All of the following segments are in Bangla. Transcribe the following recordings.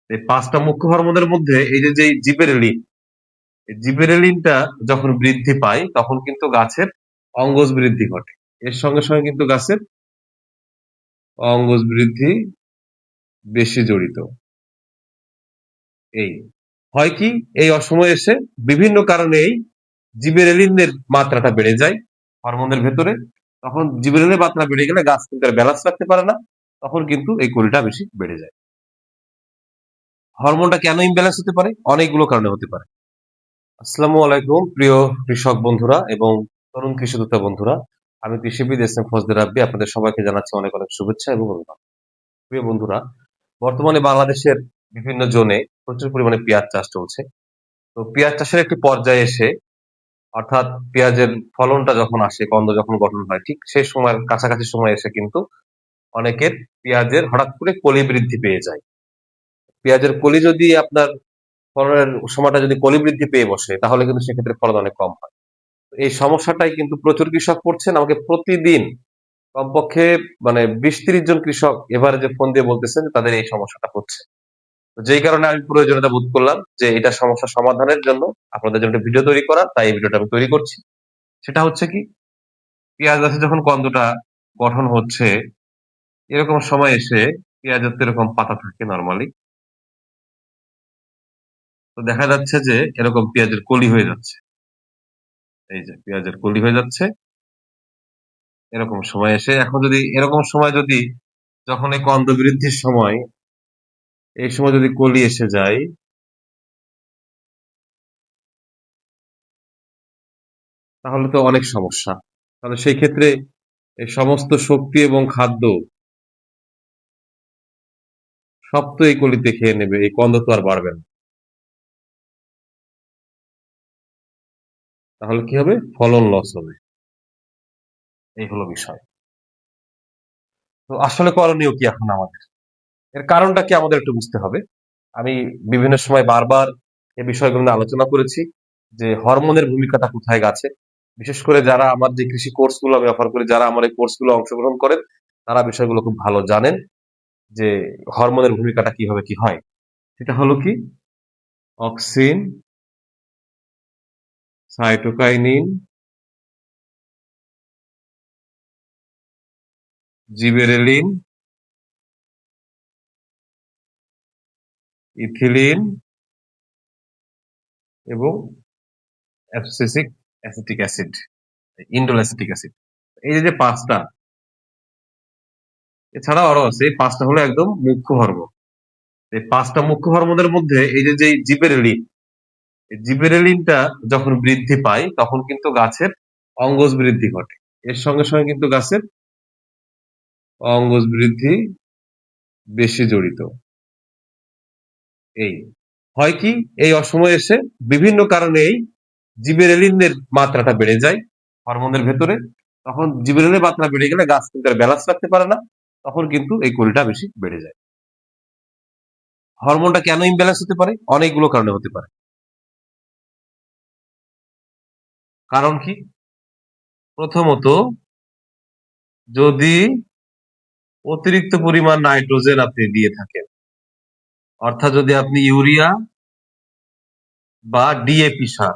এই ৫টা মুখ্য হরমোনের মধ্যে এই যে জিবেরেলিন, এই জিবেরেলিনটা যখন বৃদ্ধি পায় তখন কিন্তু গাছের অঙ্গজ বৃদ্ধি ঘটে। এর সঙ্গে কিন্তু গাছের অঙ্গজ বৃদ্ধি বেশি জড়িত। এই হয় কি, এই অসময়ে এসে বিভিন্ন কারণে এই জিবেরেলিনের মাত্রাটা বেড়ে যায় হরমোনের ভেতরে। তখন জিবেরেলিনের মাত্রা বেড়ে গেলে গাছ কিন্তু আর ব্যালেন্স রাখতে পারে না। তখন কিন্তু এই কলিটা বেশি বেড়ে যায়। হরমোনটা কেন ইমব্যালেন্স হতে পারে? অনেকগুলো কারণে হতে পারে। আসসালামু আলাইকুম প্রিয় কৃষক বন্ধুরা এবং তরুণ কৃষিদুতা বন্ধুরা। আমি কৃষিবিদ এস এম ফজলে রাব্বি। আপনাদের সবাইকে জানাচ্ছি অনেক অনেক শুভেচ্ছা এবং অভিনন্দন। প্রিয় বন্ধুরা, বর্তমানে বাংলাদেশের বিভিন্ন জোনে প্রচুর পরিমাণে পেঁয়াজ চাষ চলছে। তো পেঁয়াজ চাষের একটি পর্যায়ে এসে, অর্থাৎ পেঁয়াজের ফলনটা যখন আসে, কন্দ যখন গঠন হয়, ঠিক সেই সময়ের কাছাকাছি সময় এসে কিন্তু অনেকের পেঁয়াজের হঠাৎ করে কলি বৃদ্ধি পেয়ে যায়। পেঁয়াজের কলি যদি আপনার ফলনের সময়টা যদি কলি বৃদ্ধি পেয়ে বসে, তাহলে কিন্তু সেক্ষেত্রে ফলন অনেক কম হয়। এই সমস্যাটাই কিন্তু প্রচুর কৃষক পড়ছেন। আমাকে প্রতিদিন কমপক্ষে মানে ২০-৩০ জন কৃষক এভারেজে ফোন দিয়ে বলতেছেন যে তাদের এই সমস্যাটা হচ্ছে। তো যেই কারণে আমি প্রয়োজনীয়তা বোধ করলাম যে এটা সমস্যা সমাধানের জন্য আপনাদের জন্য একটা ভিডিও তৈরি করা। তাই এই ভিডিওটা আমি তৈরি করছি। সেটা হচ্ছে কি, পেঁয়াজ গাছে যখন কন্দটা গঠন হচ্ছে, এরকম সময় এসে পেঁয়াজের তো এরকম পাতা থাকে নরমালি। তো দেখা যাচ্ছে যে এরকম পেঁয়াজের কলি হয়ে যাচ্ছে। এই যে পেঁয়াজের কলি হয়ে যাচ্ছে এরকম সময় এসে, এখন যদি এরকম সময় যদি, যখন এই কন্দ বৃদ্ধির সময়, এই সময় যদি কলি এসে যায়, তাহলে তো অনেক সমস্যা। তাহলে সেই ক্ষেত্রে এই সমস্ত শক্তি এবং খাদ্য সব তো এই কলিতে খেয়ে নেবে, এই কন্দ তো আর বাড়বে না। তাহলে কি হবে? ফলন লস হবে। এই হলো বিষয়। তো আসলে করণীয় কি এখন আমাদের? এর কারণটা কি আমাদের একটু বুঝতে হবে। আমি বিভিন্ন সময় বারবার এই বিষয়গুলো নিয়ে আলোচনা করেছি যে হরমোনের ভূমিকাটা কোথায় গাছে। বিশেষ করে যারা আমার যে কৃষি কোর্সগুলো আমি অফার করি, যারা আমার এই কোর্সগুলো অংশগ্রহণ করেন, তারা বিষয়গুলো খুব ভালো জানেন যে হরমোনের ভূমিকাটা কিভাবে কি হয়। সেটা হলো কি, অক্সিন, সাইটোকাইনিন, জিবেরেলিন, ইথিলিন এবং acetic acid, indole acetic acid. এই যে ৫টা, এছাড়াও আরো আছে। এই ৫টা হলো একদম মুখ্য হরমোন। এই ৫টা মুখ্য হরমোনের মধ্যে এই যে জিবেরেলিন, এই জিবেরেলিনটা যখন বৃদ্ধি পায় তখন কিন্তু গাছের অঙ্গজ বৃদ্ধি ঘটে। এর সঙ্গে কিন্তু গাছের অঙ্গজ বৃদ্ধি বেশি জড়িত। এই হয় কি, এই অসময়ে এসে বিভিন্ন কারণে এই জিবেরেলিনের মাত্রাটা বেড়ে যায় হরমোনের ভেতরে। তখন জিবেরেলিনের মাত্রা বেড়ে গেলে গাছ কিন্তু আর ব্যালেন্স রাখতে পারে না। তখন কিন্তু এই কলিটা বেশি বেড়ে যায়। হরমোনটা কেন ইমব্যালেন্স হতে পারে? অনেকগুলো কারণে হতে পারে। কারণ কি? প্রথমত, যদি অতিরিক্ত পরিমাণ নাইট্রোজেন আপনি দিয়ে থাকেন, অর্থাৎ যদি আপনি ইউরিয়া বা ডিএপি সার,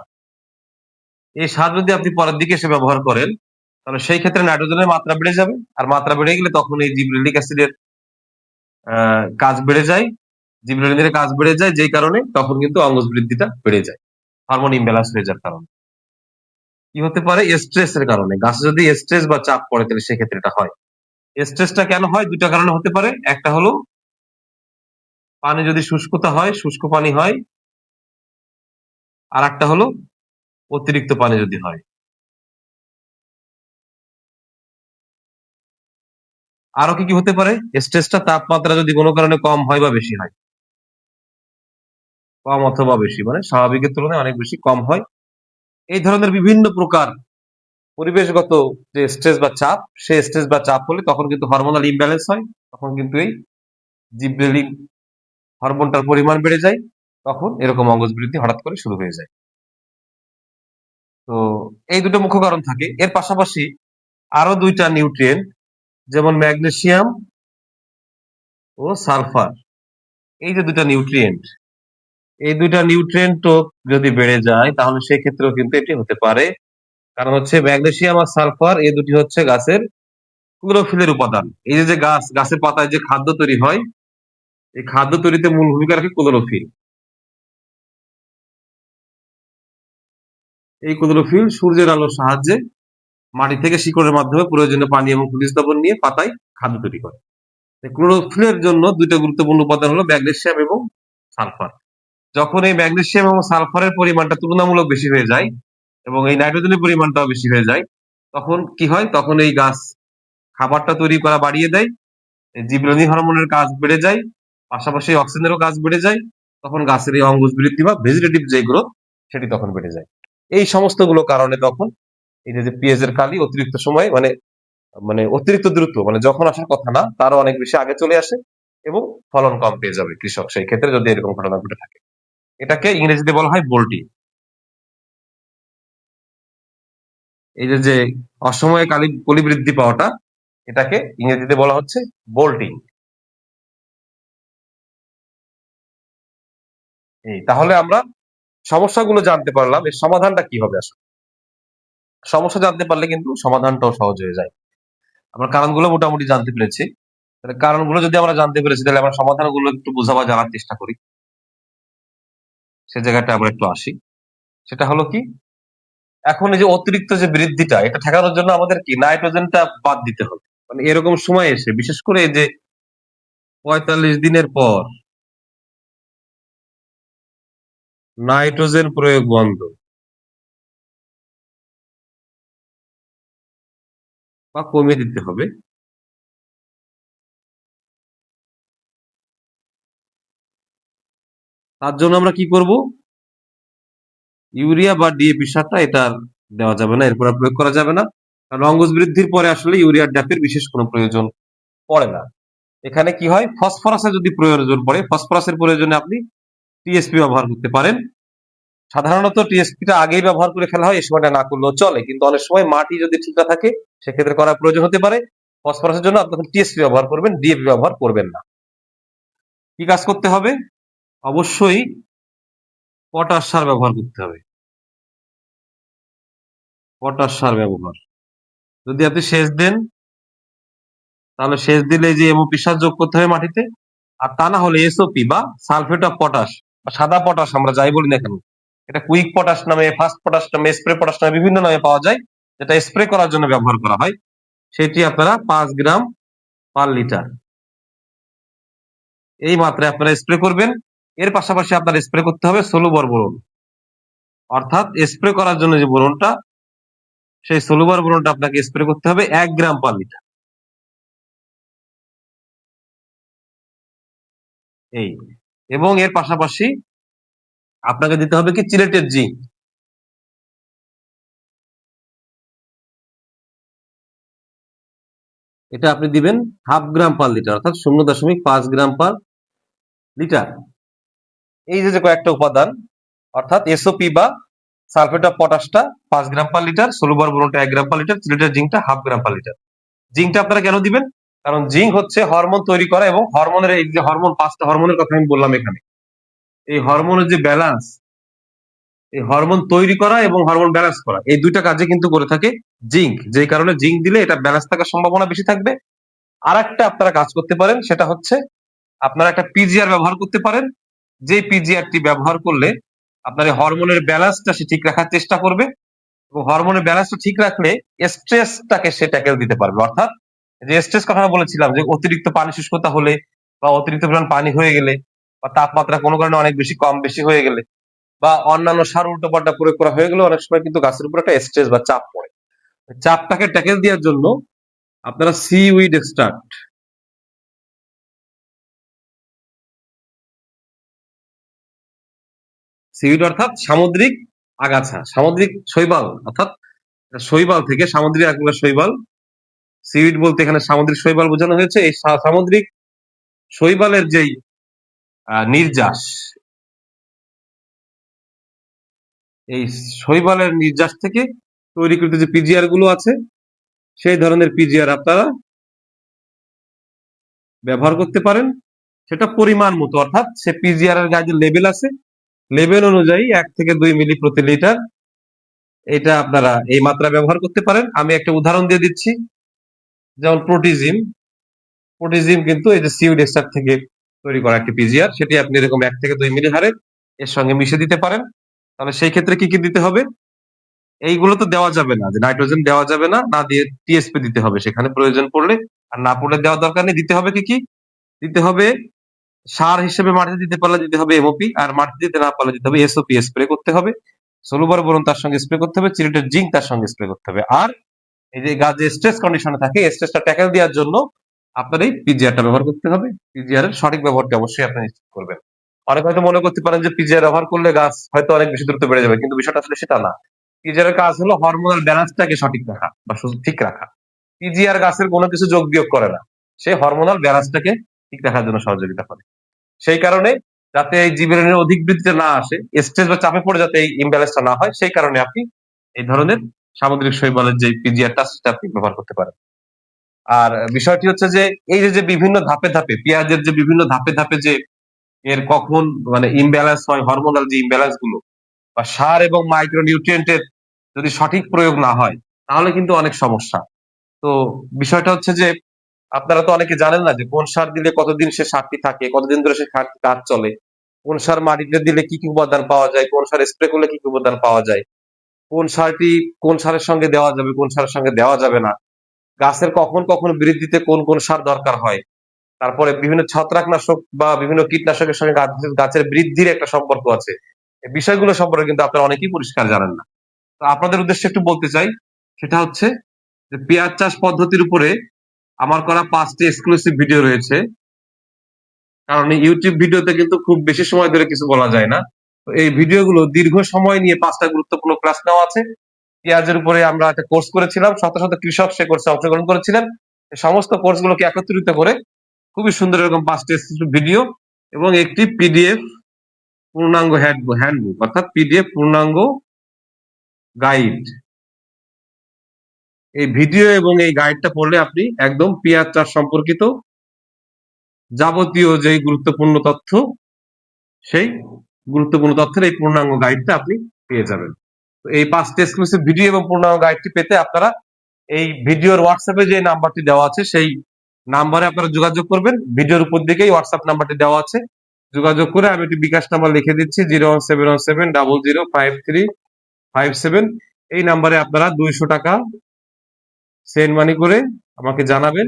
এই সার যদি আপনি পরের দিকে এসে ব্যবহার করেন, তাহলে সেই ক্ষেত্রে নাইট্রোজেনের মাত্রা বেড়ে যাবে। আর মাত্রা বেড়ে গেলে তখন এই জিবরেলিক অ্যাসিডের কাজ বেড়ে যায়, জিবরেলিনের কাজ বেড়ে যায়, যেই কারণে তখন কিন্তু অঙ্গজ বৃদ্ধিটা বেড়ে যায় হরমোন ইমব্যালেন্স হয়ে যাওয়ার কারণে। কি হতে পারে? স্ট্রেস এর কারণে। গাছে যদি স্ট্রেস বা চাপ পড়ে তাহলে সেক্ষেত্রে এটা হয়। স্ট্রেসটা কেন হয়? ২টা কারণে হতে পারে। একটা হলো পানি যদি শুষ্কতা হয়, শুষ্ক পানি হয়। আর একটা হলো অতিরিক্ত পানি যদি হয়। আরো কি হতে পারে? স্ট্রেসটা তাপমাত্রা যদি কোনো কারণে কম হয় বা বেশি হয়। কম অথবা বেশি, মানে স্বাভাবিকের তুলনায় অনেক বেশি কম হয়। এই ধরনের বিভিন্ন প্রকার পরিবেশগত যে স্ট্রেস বা চাপ, সেই স্ট্রেস বা চাপ হলে তখন কিন্তু হরমোনাল ইমব্যালেন্স হয়। তখন কিন্তু এই জিবরেলিন হরমোনটার পরিমাণ বেড়ে যায়। তখন এরকম অঙ্গজ বৃদ্ধি হঠাৎ করে শুরু হয়ে যায়। তো এই ২ টো মুখ্য কারণ থাকে। এর পাশাপাশি আরো ২ টা নিউট্রিয়েন্ট, যেমন ম্যাগনেসিয়াম ও সালফার, এই যে দুইটা নিউট্রিয়েন্ট, এই দুইটা নিউট্রিয়েন্টও যদি বেড়ে যায় তাহলে সেক্ষেত্রেও কিন্তু এটি হতে পারে। কারণ হচ্ছে ম্যাগনেসিয়াম আর সালফার এই দুটি হচ্ছে গাছের ক্লোরোফিলের উপাদান। এই যে গাছের পাতায় যে খাদ্য তৈরি হয়, এই খাদ্য তৈরিতে মূল ভূমিকা রাখে ক্লোরোফিল। এই ক্লোরোফিল সূর্যের আলোর সাহায্যে মাটি থেকে শিকড়ের মাধ্যমে প্রয়োজনীয় পানি এবং খনিজ লবণ নিয়ে পাতায় খাদ্য তৈরি করে। ক্লোরোফিলের জন্য দুইটা গুরুত্বপূর্ণ উপাদান হলো ম্যাগনেসিয়াম এবং সালফার। যখন এই ম্যাগনেসিয়াম এবং সালফারের পরিমাণটা তুলনামূলক বেশি হয়ে যায় এবং এই নাইট্রোজেনের পরিমাণটাও বেশি হয়ে যায়, তখন কি হয়? তখন এই গাছ খাবারটা তৈরি করা বাড়িয়ে দেয়, জিবরেলিন হরমোনের কাজ বেড়ে যায়, পাশাপাশি অক্সিজেনেরও কাজ বেড়ে যায়। তখন গাছের এই অঙ্কুশ বৃদ্ধি বা ভেজিটেটিভ যে গ্রোথ সেটি তখন বেড়ে যায়। এই সমস্ত গুলো কারণে তখন এই যে পেঁয়াজ এর কালি অতিরিক্ত সময় মানে মানে অতিরিক্ত দ্রুত মানে যখন আসার কথা না তারও অনেক বেশি আগে চলে আসে এবং ফলন কম পেয়ে যাবে কৃষক সেই ক্ষেত্রে যদি এরকম ঘটনা ঘটে থাকে। এটাকে ইংরেজিতে বলা হয় বোল্টিং। এই যে অসময়ে কলি বৃদ্ধি পাওয়াটা, এটাকে ইংরেজিতে বলা হচ্ছে বোল্টিং। এই তাহলে আমরা সমস্যাগুলো জানতে পারলাম, এর সমাধানটা কি হবে আসলে। সমস্যা জানতে পারলে কিন্তু সমাধানটাও সহজ হয়ে যায়। আমরা কারণগুলো মোটামুটি জানতে পেরেছি। তাহলে কারণগুলো যদি আমরা জানতে পেরেছি তাহলে আমরা সমাধানগুলো একটু বোঝা বা জানার চেষ্টা করি। সে জায়গাটা আমরা একটু আসি। সেটা হলো কি, এখন এই যে অতিরিক্ত যে বৃদ্ধিটা এটা ঠেকানোর জন্য আমাদের কি নাইট্রোজেনটা বাদ দিতে হবে। মানে এরকম সময় এসে বিশেষ করে এই যে ৪৫ দিনের পর নাইট্রোজেন প্রয়োগ বন্ধ বা কমিয়ে দিতে হবে। তার জন্য আমরা কি করব? ইউরিয়া বা ডিএপি সারটা এটা আর দেওয়া যাবে না, এরপর আর প্রয়োগ করা যাবে না। কারণ অঙ্কুশ বৃদ্ধির পরে আসলে ইউরিয়ার ড্যাপের বিশেষ কোনো প্রয়োজন পড়ে না। এখানে কি হয়, ফসফরাসের যদি প্রয়োজন পড়ে, ফসফরাসের প্রয়োজনে আপনি টিএসপি ব্যবহার করতে পারেন। সাধারণত টিএসপিটা আগেই ব্যবহার করে ফেলা হয়, এই সময়টা না করলেও চলে, কিন্তু অনেক সময় মাটি যদি ঠিক না থাকে সেক্ষেত্রে করার প্রয়োজন হতে পারে। ফসফরাসের জন্য আপনি তখন টিএসপি ব্যবহার করবেন, ডিএপি ব্যবহার করবেন না। কি কাজ করতে হবে? অবশ্যই পটাশ সার ব্যবহার করতে হবে। পটাশ সার ব্যবহার যদি আপনি সেচ দেন, তাহলে সেচ দিলে এই যে এমওপি সার যোগ করতে হবে মাটিতে। আর তা না হলে এসওপি বা সালফেট অফ পটাশ বা সাদা পটাশ আমরা যাই বলি না কেন, এটা কুইক পটাশ নামে, ফাস্ট পটাশ নামে, স্প্রে পটাশ নামে বিভিন্ন নামে পাওয়া যায়, যেটা স্প্রে করার জন্য ব্যবহার করা হয়। সেটি আপনারা 5 গ্রাম পার লিটার এই মাত্রায় আপনারা স্প্রে করবেন। এর পাশাপাশি আপনার স্প্রে করতে হবে সলুবর বোরন, অর্থাৎ স্প্রে করার জন্য যে বোরনটা, সেই সলুবর বোরনটা আপনাকে স্প্রে করতে হবে 1 গ্রাম পার লিটার। এই এবং এর পাশাপাশি আপনাকে দিতে হবে কি চিলেটের জিঙ্ক। এটা আপনি দিবেন 1/2 গ্রাম পার লিটার, অর্থাৎ 0.5 গ্রাম পার লিটার। এই যে কয়েকটা উপাদান, অর্থাৎ এসওপি বা সালফেট অফ পটাশটা 5 গ্রাম পার লিটার, সলুবর বোরনটা 1 গ্রাম পার লিটার, চিলেটের জিঙ্কটা 1/2 গ্রাম পার লিটার। জিঙ্কটা আপনারা কেন দিবেন? কারণ জিঙ্ক হচ্ছে হরমোন তৈরি করা এবং হরমোনের এই যে হরমোন 5টা হরমোনের কথা আমি বললাম এখানে, এই হরমোনের যে ব্যালান্স, এই হরমোন তৈরি করা এবং হরমোন ব্যালেন্স করা এই দুইটা কাজে কিন্তু করে থাকে জিঙ্ক। যে কারণে জিঙ্ক দিলে এটা ব্যালেন্স থাকার সম্ভাবনা বেশি থাকবে। আর একটা আপনারা কাজ করতে পারেন, সেটা হচ্ছে আপনারা একটা পিজিআর ব্যবহার করতে পারেন। যে পিজিআরটি ব্যবহার করলে আপনার এই হরমোনের ব্যালেন্সটা সে ঠিক রাখার চেষ্টা করবে এবং হরমোনের ব্যালেন্সটা ঠিক রাখলে স্ট্রেসটাকে সে ট্যাকেল দিতে পারবে। অর্থাৎ যে স্ট্রেস কথাটা বলেছিলাম, যে অতিরিক্ত পানি শুষ্কতা হলে বা অতিরিক্ত পরিমাণ পানি হয়ে গেলে বা তাপমাত্রা কোনো কারণে অনেক বেশি কম বেশি হয়ে গেলে বা অন্যান্য সার উল্টোপাল্টা প্রয়োগ করা হয়ে গেলে অনেক সময় কিন্তু গাছের উপর একটা স্ট্রেস বা চাপ পড়ে। চাপটাকে ট্যাকেল দেওয়ার জন্য আপনারা সিউইড এক্সট্রাক্ট, সিউইড অর্থাৎ সামুদ্রিক আগাছা, সামুদ্রিক শৈবাল, অর্থাৎ শৈবাল থেকে সামুদ্রিক আগাছা শৈবাল। সিউইড বলতে এখানে সামুদ্রিক শৈবাল বোঝানো হয়েছে। এই সামুদ্রিক শৈবালের যেই নির্যাস, এই শৈবালের নির্যাস থেকে তৈরিকৃত যে পিজিআর গুলো আছে, সেই ধরনের পিজিআর আপনারা ব্যবহার করতে পারেন। সেটা পরিমাণ মতো, অর্থাৎ সে পিজিআর এর গায়ে যে লেভেল আছে, লেভেল অনুযায়ী 1 থেকে 2 মিলি প্রতি লিটার এটা আপনারা এই মাত্রা ব্যবহার করতে পারেন। আমি একটা উদাহরণ দিয়ে দিচ্ছি। যেমন প্রোটিজিম, প্রোটিজিম কিন্তু এই যে সিউড এক্সট্রাক্ট থেকে তৈরি করা একটি পিজিআর, সেটি আপনি এরকম 1 থেকে 2 মিলি হারে এর সঙ্গে মিশে দিতে পারেন। তাহলে সেই ক্ষেত্রে কি কি দিতে হবে? এইগুলো তো দেওয়া যাবে না, যে নাইট্রোজেন দেওয়া যাবে না, না দিয়ে টিএসপি দিতে হবে সেখানে প্রয়োজন পড়লে। আর না পড়লে দেওয়ার দরকার নেই। দিতে হবে কি কি? দিতে হবে সার হিসেবে মাটিতে দিতে পারলে দিতে হবে এমওপি, আর মাটিতে দিতে না পারলে দিতে হবে এসওপি, স্প্রে করতে হবে। সলুবার বোরন তার সঙ্গে স্প্রে করতে হবে, চিলেটেড জিঙ্ক তার সঙ্গে স্প্রে করতে হবে। আর এই যে গাছ যে স্ট্রেস কন্ডিশনে থাকে, স্ট্রেসটা ট্যাকেল দেওয়ার জন্য আপনার এই পিজিআরটা ব্যবহার করতে হবে। পিজিআর এর সঠিক ব্যবহারটি অবশ্যই আপনি নিশ্চিত করবেন। অনেকে হয়তো মনে করতে পারেন যে পিজিআর ব্যবহার করলে গাছ হয়তো অনেক বেশি দ্রুত বেড়ে যাবে, কিন্তু বিষয়টা আসলে সেটা না। পিজিআর এর কাজ হলো হরমোনাল ব্যালেন্সটাকে সঠিক রাখা বা ঠিক রাখা। পিজিআর গাছের কোনো কিছু যোগ বিয়োগ করে না, সে হরমোনাল ব্যালেন্সটাকে ঠিক রাখার জন্য সহযোগিতা করে। সেই কারণে যাতে এই জীবনের অধিক বৃদ্ধিতে না আসে, স্ট্রেস বা চাপে পড়ে যাতে এই ইমব্যালেন্সটা না হয়, সেই কারণে আপনি এই ধরনের সামুদ্রিক শৈবালের যে পিজিআরটা সেটা আপনি ব্যবহার করতে পারেন। আর বিষয়টি হচ্ছে যে এই যে বিভিন্ন ধাপে ধাপে পেঁয়াজের যে বিভিন্ন ধাপে ধাপে যে এর কখন মানে ইমব্যালেন্স হয়, হরমোনাল যে ইমব্যালেন্স গুলো বা সার এবং মাইক্রোনিউট্রিয়েন্টের যদি সঠিক প্রয়োগ না হয়, তাহলে কিন্তু অনেক সমস্যা। তো বিষয়টা হচ্ছে যে আপনারা তো অনেকে জানেন না যে কোন সার দিলে কতদিন সে সারটি থাকে, কতদিন ধরে সে সারটি কাজ চলে, কোন সার মাটিতে দিলে কি কি উপাদান পাওয়া যায়, কোন সার স্প্রে করলে কি কি উপাদান পাওয়া যায়, কোন সারটি কোন সারের সঙ্গে দেওয়া যাবে, কোন সারের সঙ্গে দেওয়া যাবে না, গাছের কখন কখন বৃদ্ধিতে কোন কোন সার দরকার হয়। তারপরে বিভিন্ন ছত্রাকনাশক বা বিভিন্ন কীটনাশকের সঙ্গে গাছের বৃদ্ধির একটা সম্পর্ক আছে। এই বিষয়গুলো সম্পর্কে কিন্তু আপনারা অনেকেই পরিষ্কার জানেন না। তো আপনাদের উদ্দেশ্যে একটু বলতে চাই, সেটা হচ্ছে যে পেঁয়াজ চাষ পদ্ধতির উপরে আমার করা 5টি এক্সক্লুসিভ ভিডিও রয়েছে। কারণ ইউটিউব ভিডিওতে কিন্তু খুব বেশি সময় ধরে কিছু বলা যায় না। তো এই ভিডিওগুলো দীর্ঘ সময় নিয়ে 5টা গুরুত্বপূর্ণ ক্লাস নেওয়া আছে। পেঁয়াজের উপরে আমরা একটা কোর্স করেছিলাম, শত শত কৃষক সে কোর্সে অংশগ্রহণ করেছিলেন। এই সমস্ত কোর্সগুলোকে একত্রিত করে খুবই সুন্দর এরকম 5টি এক্সক্লুসিভ ভিডিও এবং একটি পিডিএফ পূর্ণাঙ্গ হ্যান্ডবুক, অর্থাৎ পিডিএফ পূর্ণাঙ্গ গাইড। এই ভিডিও এবং এই গাইডটা পড়লে আপনি একদম পেঁয়াজ চাষ সম্পর্কিত যাবতীয় যে গুরুত্বপূর্ণ তথ্য, সেই গুরুত্বপূর্ণ তথ্যের এই পূর্ণাঙ্গ গাইডটা আপনি পেয়ে যাবেন। তো এই 5টি এক্সক্লুসিভ ভিডিও এবং পূর্ণাঙ্গ গাইডটি পেতে আপনারা এই ভিডিওর হোয়াটসঅ্যাপে যে নাম্বারটি দেওয়া আছে সেই নাম্বারে আপনারা যোগাযোগ করবেন। ভিডিওর উপর দিকেই হোয়াটসঅ্যাপ নাম্বারটি দেওয়া আছে। যোগাযোগ করে আমি একটি বিকাশ নাম্বার লিখে দিচ্ছি 01717005357। এই নাম্বারে আপনারা 200 টাকা সেন্ড মানি করে আমাকে জানাবেন।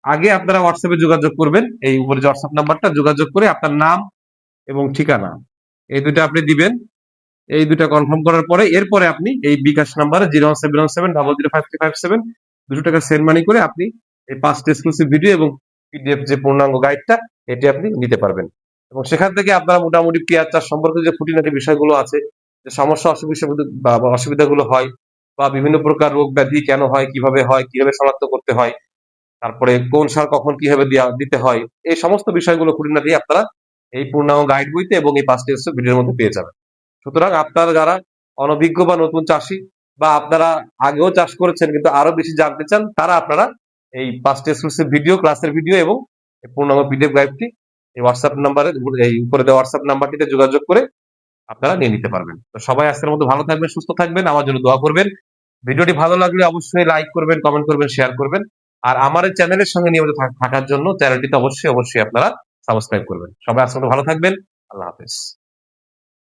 আগে আপনারা হোয়াটসঅ্যাপে যোগাযোগ করবেন, এই উপরে যে হোয়াটসঅ্যাপ নাম্বারটা, যোগাযোগ করে আপনার নাম এবং ঠিকানা এই দুটো আপনি দিবেন। এই দুটা কনফার্ম করার পরে এরপরে আপনি এই বিকাশ নাম্বারে 01717005357 200 টাকা সেন্ড মানি করে আপনি এই 5টি এক্সক্লুসিভ ভিডিও এবং পিডিএফ যে পূর্ণাঙ্গ গাইডটা এটি আপনি নিতে পারবেন। এবং সেখান থেকে আপনারা মোটামুটি পেঁয়াজ চাষ সম্পর্কে যে খুঁটিনাটি বিষয়গুলো আছে, যে সমস্যা অসুবিধাগুলো হয় বা বিভিন্ন প্রকার রোগ ব্যাধি কেন হয়, কিভাবে শনাক্ত করতে হয়, তারপরে কোন সার কখন কিভাবে দিতে হয়, এই সমস্ত বিষয়গুলো খুঁটিনাটি আপনারা এই পূর্ণাঙ্গ গাইড বইতে এবং এই 5টি ভিডিওর মধ্যে পেয়ে যাবেন। সুতরাং আপনারা যারা অনভিজ্ঞ বা নতুন চাষী বা আপনারা আগেও চাষ করেছেন কিন্তু আরো বেশি জানতে চান, তারা আপনারা এই 5টি এক্সক্লুসিভ ভিডিও, ক্লাসের ভিডিও এবং এই পূর্ণাঙ্গ পিডিএফ গাইডটি এই হোয়াটসঅ্যাপ নাম্বারে, এই উপরে দেওয়া হোয়াটসঅ্যাপ নাম্বারটিতে যোগাযোগ করে আপনারা নিয়ে নিতে পারবেন। তো সবাই আজকের মতো ভালো থাকবেন, সুস্থ থাকবেন, আমার জন্য দোয়া করবেন। ভিডিওটি ভালো লাগলে অবশ্যই লাইক করবেন, কমেন্ট করবেন, শেয়ার করবেন। আর আমার এই চ্যানেলের সঙ্গে নিয়মিত থাকার জন্য চ্যানেলটিতে অবশ্যই আপনারা সাবস্ক্রাইব করবেন। সবাই আজকের মতো ভালো থাকবেন। আল্লাহ হাফেজ।